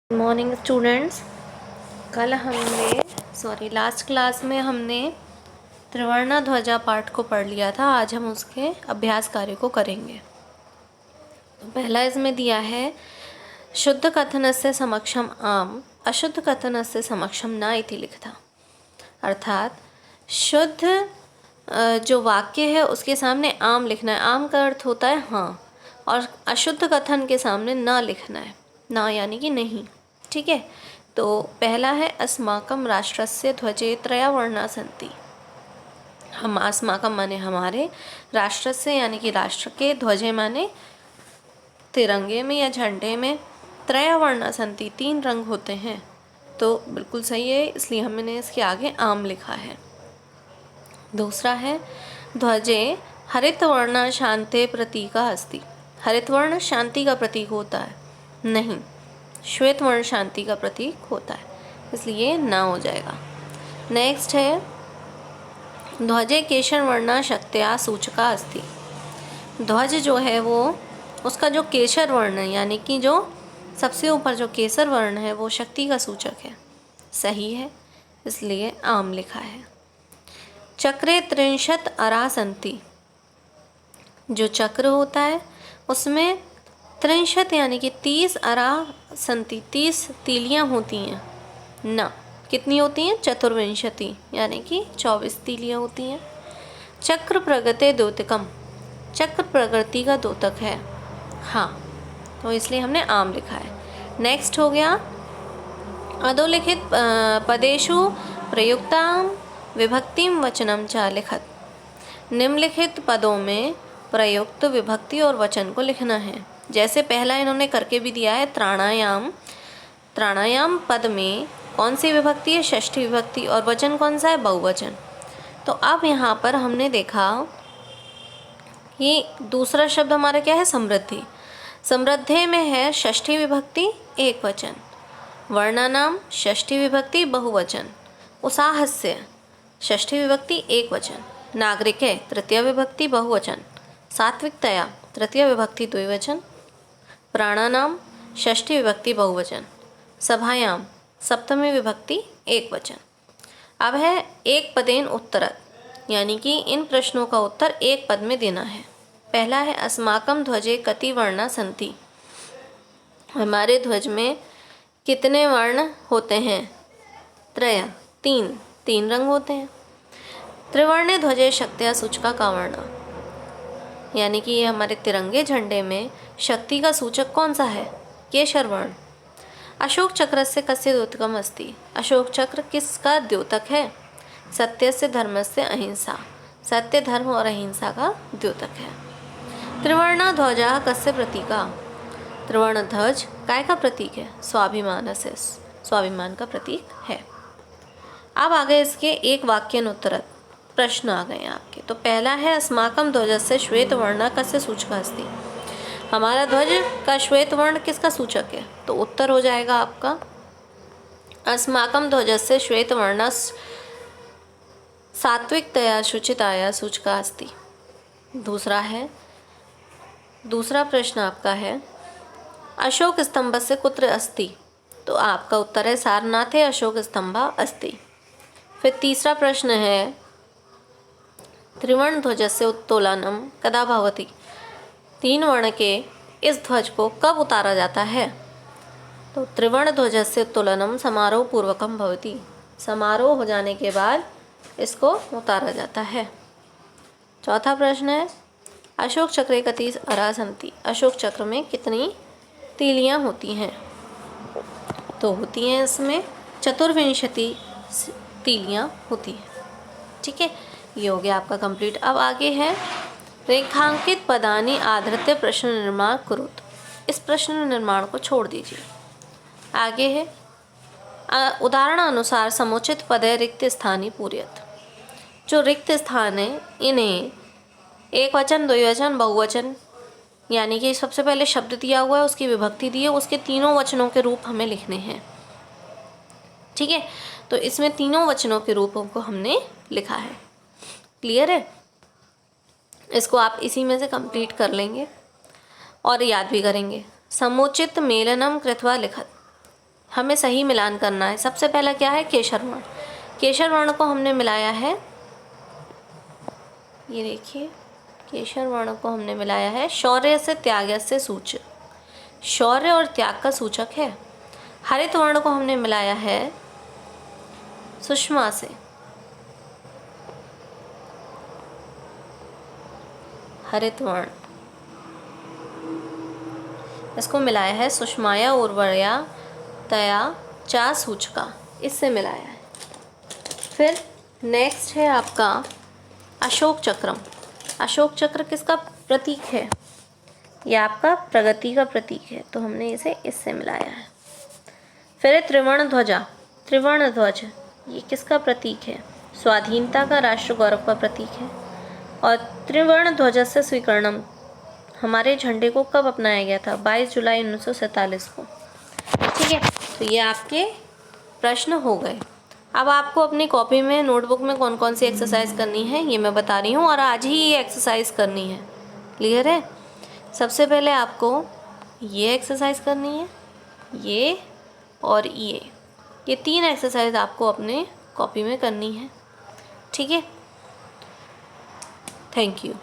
Good morning students. कल हमने last class में हमने त्रिवर्णा ध्वजा पाठ को पढ़ लिया था। आज हम उसके अभ्यास कार्य को करेंगे। तो पहला इसमें दिया है शुद्ध कथनस्य समक्षम आम अशुद्ध कथनस्य समक्षम न इति लिखता। अर्थात शुद्ध जो वाक्य है उसके सामने आम लिखना है। आम का अर्थ होता है हाँ, और अशुद्ध कथन के सामने न लिखना है। ना यानी कि नहीं। ठीक है। तो पहला है अस्माकं राष्ट्रस्य ध्वजे त्रया वर्णा सन्ति। हम अस्माकं माने हमारे, राष्ट्रस्य यानी कि राष्ट्र के, ध्वजे माने तिरंगे में या झंडे में, त्रया वर्णा सन्ति तीन रंग होते हैं। तो बिल्कुल सही है, इसलिए हमने इसके आगे आम लिखा है। दूसरा है ध्वजे हरित वर्ण शांते प्रतीका अस्ति। हरित वर्ण शांति का प्रतीक होता है, नहीं, श्वेत वर्ण शांति का प्रतीक होता है, इसलिए ना हो जाएगा। नेक्स्ट है ध्वजे केशर वर्णा शक्त्या सूचका अस्ति। ध्वज जो है वो उसका जो केशर वर्ण है, यानी कि जो सबसे ऊपर जो केसर वर्ण है वो शक्ति का सूचक है। सही है, इसलिए आम लिखा है। चक्रे 63 अरा सन्ति। जो चक्र होता है उसमें 63 यानी कि 30 अरा सन्ति, 30 तीलियाँ होती हैं ना। कितनी होती हैं? चतुर्विंशति यानी कि 24 तीलियाँ होती हैं। चक्र प्रगते द्योतकम। चक्र प्रगति का द्योतक है, हाँ, तो इसलिए हमने आम लिखा है। नेक्स्ट हो गया अधोलिखित पदेषु प्रयुक्तां विभक्तिम वचनम च लिखत। निम्नलिखित पदों में प्रयुक्त विभक्ति और वचन को लिखना है। जैसे पहला इन्होंने करके भी दिया है त्राणायाम। त्राणायाम पद में कौन सी विभक्ति है? षष्ठी विभक्ति। और वचन कौन सा है? बहुवचन। तो अब यहाँ पर हमने देखा कि दूसरा शब्द हमारा क्या है? समृद्धि। समृद्धि में है षष्ठी विभक्ति एक वचन, वर्णानाम षष्ठी विभक्ति बहुवचन, उसाहस्य षष्ठी विभक्ति एक वचन, नागरिके तृतीय विभक्ति बहुवचन, सात्विकतया तृतीय विभक्ति द्विवचन, प्राणानाम षष्ठी विभक्ति बहुवचन, सभायाम सप्तमी विभक्ति एक वचन। अब है एक पदेन उत्तरत, यानी कि इन प्रश्नों का उत्तर एक पद में देना है। पहला है अस्माकं ध्वजे कति वर्णा सन्ति। हमारे ध्वज में कितने वर्ण होते हैं? त्रय, तीन रंग होते हैं। त्रिवर्णे ध्वजे शक्त्या सूचका का वर्णा, यानी कि ये हमारे तिरंगे झंडे में शक्ति का सूचक कौन सा है? केशर वर्ण। अशोक चक्र से कस्य द्योतकम अस्ति। अशोक चक्र किसका द्योतक है? सत्यस्य धर्मस्य अहिंसा, सत्य धर्म और अहिंसा का द्योतक है। त्रिवर्णा ध्वजा कस्य प्रतीका। त्रिवर्ण ध्वज काय का प्रतीक है? स्वाभिमान से, स्वाभिमान का प्रतीक है। अब आगे इसके एक वाक्यानुत्तरत प्रश्न आ गए आपके। तो पहला है अस्माकं ध्वजस्य श्वेत वर्ण कस्य सूचका अस्ति। हमारा ध्वज का श्वेत वर्ण किसका सूचक है? तो उत्तर हो जाएगा आपका अस्माकं ध्वजस्य श्वेत वर्ण सात्विकतया शुचिताया सूचका अस्ति। दूसरा प्रश्न आपका है अशोक स्तंभस्य कुत्र अस्ति। तो आपका उत्तर है सारनाथे अशोक स्तंभा अस्ति। फिर तीसरा प्रश्न है त्रिवर्ण ध्वजस्य उत्तोलनम कदा भवति। तीन वर्ण के इस ध्वज को कब उतारा जाता है? तो त्रिवर्ण ध्वजस्य उत्तोलनम समारोह पूर्वकम भवति। समारोह हो जाने के बाद इसको उतारा जाता है। चौथा प्रश्न है अशोक चक्रे कति अरा सन्ति। अशोक चक्र में कितनी तीलियाँ होती हैं? तो होती हैं इसमें चतुर्विंशति तीलियाँ होती हैं। ठीक है, ये हो गया आपका कंप्लीट। अब आगे है रेखांकित पदानि आधृत्य प्रश्न निर्माण कुरुत। इस प्रश्न निर्माण को छोड़ दीजिए। आगे है उदाहरण अनुसार समुचित पदे रिक्त स्थानी पूर्यत। जो रिक्त स्थान है इन्हें एक वचन, द्विवचन, बहुवचन, यानी कि सबसे पहले शब्द दिया हुआ है, उसकी विभक्ति दी है, उसके तीनों वचनों के रूप हमें लिखने हैं। ठीक है, तो इसमें तीनों वचनों के रूपों को हमने लिखा है। क्लियर है? इसको आप इसी में से कंप्लीट कर लेंगे और याद भी करेंगे। समुचित मेलनम कृत्वा लिखत। हमें सही मिलान करना है। सबसे पहला क्या है, केशर वर्ण। केशर वर्ण को हमने मिलाया है, ये देखिए, केशर वर्ण को हमने मिलाया है शौर्य से त्याग से सूचक, शौर्य और त्याग का सूचक है। हरित वर्ण को हमने मिलाया है सुषमा से, हरित वर्ण इसको मिलाया है सुषमाया उर्वरया तया चा सूचका, इससे मिलाया है। फिर नेक्स्ट है आपका अशोक चक्रम। अशोक चक्र किसका प्रतीक है, ये आपका प्रगति का प्रतीक है, तो हमने इसे इससे मिलाया है। फिर है त्रिवर्ण ध्वजा। त्रिवर्ण ध्वज ये किसका प्रतीक है, स्वाधीनता का, राष्ट्र गौरव का प्रतीक है। और त्रिवर्ण ध्वज से स्वीकरणम, हमारे झंडे को कब अपनाया गया था, 22 जुलाई 1947 को। ठीक है, तो ये आपके प्रश्न हो गए। अब आपको अपनी कॉपी में, नोटबुक में कौन कौन सी एक्सरसाइज करनी है ये मैं बता रही हूँ, और आज ही ये एक्सरसाइज करनी है। क्लियर है? सबसे पहले आपको ये एक्सरसाइज करनी है, ये और ये 3 एक्सरसाइज आपको अपने कॉपी में करनी है। ठीक है, थैंक यू।